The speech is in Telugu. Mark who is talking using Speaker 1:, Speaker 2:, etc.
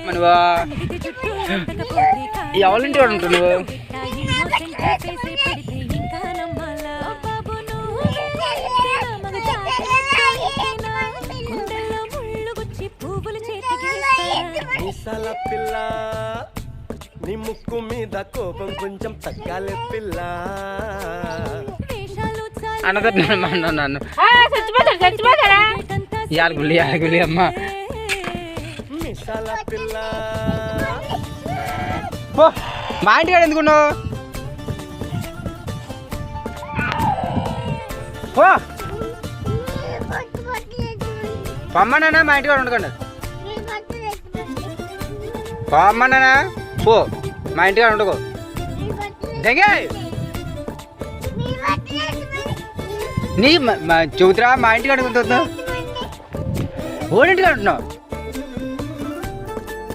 Speaker 1: నువ్వు ఎవరింటి వాడు ఉంటావు నువ్వు?
Speaker 2: పిల్ల నీ ముక్కు మీద కోపం కొంచెం తగ్గాలి పిల్ల
Speaker 1: అన్నదన్నాను నన్ను యాలగుల్లి యాలగుల్లి అమ్మ
Speaker 2: మిసాల పిల్ల
Speaker 1: పో మా ఇంటికాడ ఎందుకున్నావు? పో పమ్మన్నా మా ఇంటికాడ ఉండకండి. పమ్మన్నా పో మా ఇంటికాడ ఉండకో. దిగే నీ చెబుతురా మా ఇంటికాడ ఉంటుందా? ఓడింటికాడ ఉంటున్నావు.